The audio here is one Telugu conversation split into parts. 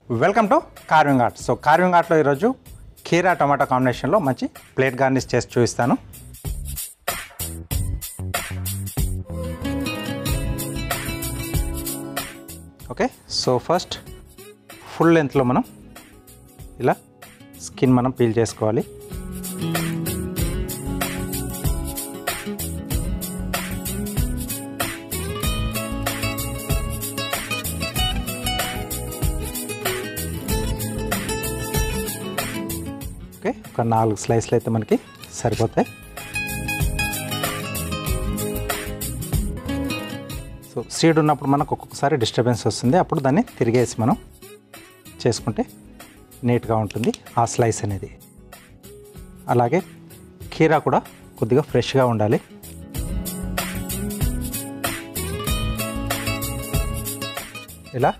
Welcome to carving art. So carving ఆర్ట్లో ఈరోజు కీరా టమాటా కాంబినేషన్లో మంచి ప్లేట్ గార్నిష్ చేసి చూపిస్తాను. ఓకే, సో ఫస్ట్ ఫుల్ లెంత్లో మనం ఇలా స్కిన్ మనం పీల్ చేసుకోవాలి. ఓకే, ఒక 4 స్లైస్లు అయితే మనకి సరిపోతాయి. సో సీడ్ ఉన్నప్పుడు మనకు ఒక్కొక్కసారి డిస్టర్బెన్స్ వస్తుంది, అప్పుడు దాన్ని తిరిగేసి మనం చేసుకుంటే నీట్గా ఉంటుంది ఆ స్లైస్ అనేది. అలాగే కీరా కూడా కొద్దిగా ఫ్రెష్గా ఉండాలి. ఇలా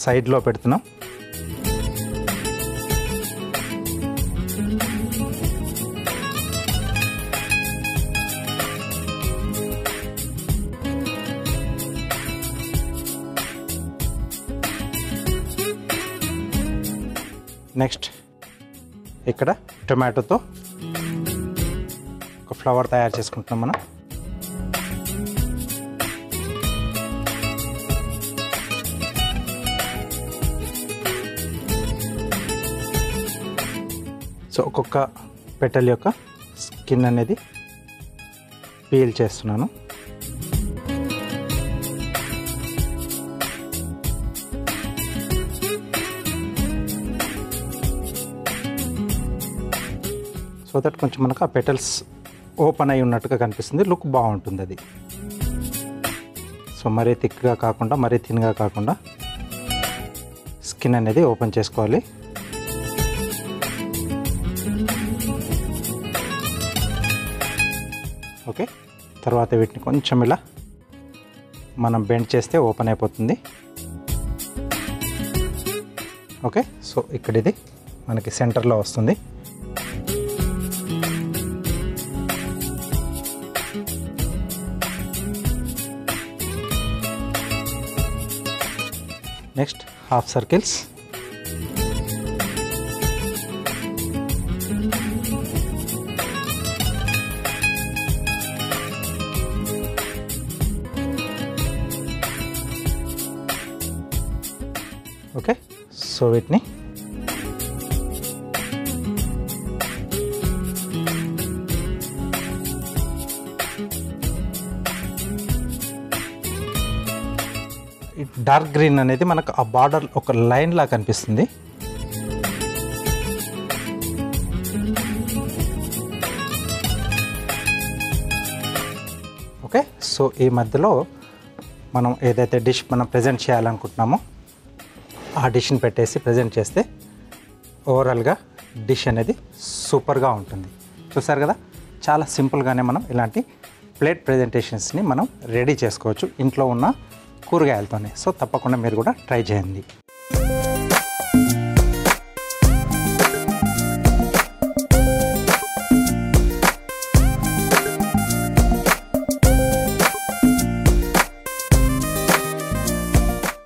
సైడ్లో పెడుతున్నాం. నెక్స్ట్ ఇక్కడ టొమాటోతో ఒక ఫ్లవర్ తయారు చేసుకుంటున్నాం మనం. సో ఒక్కొక్క పెటల్ యొక్క స్కిన్ అనేది పీల్ చేస్తున్నాను. సో దట్ కొంచెం మనకు ఆ పెటల్స్ ఓపెన్ అయి ఉన్నట్టుగా కనిపిస్తుంది, లుక్ బాగుంటుంది అది. సో మరీ థిక్గా కాకుండా మరీ థిన్గా కాకుండా స్కిన్ అనేది ఓపెన్ చేసుకోవాలి. ఓకే, తర్వాత వీటిని కొంచెం ఇలా మనం బెండ్ చేస్తే ఓపెన్ అయిపోతుంది. ఓకే, సో ఇక్కడ ఇది మనకి సెంటర్లో వస్తుంది. Next half circles. Okay, so వీటిని డార్క్ గ్రీన్ అనేది మనకు ఆ బార్డర్ ఒక లైన్ లా కనిపిస్తుంది. ఓకే, సో ఈ మధ్యలో మనం ఏదైతే డిష్ మనం ప్రజెంట్ చేయాలనుకుంటున్నామో ఆ డిష్ని పెట్టేసి ప్రజెంట్ చేస్తే ఓవరాల్గా డిష్ అనేది సూపర్గా ఉంటుంది. చూసారు కదా, చాలా సింపుల్గానే మనం ఇలాంటి ప్లేట్ ప్రజెంటేషన్స్ని మనం రెడీ చేసుకోవచ్చు ఇంట్లో ఉన్న కూరగాయలతోనే. సో తప్పకుండా మీరు కూడా ట్రై చేయండి.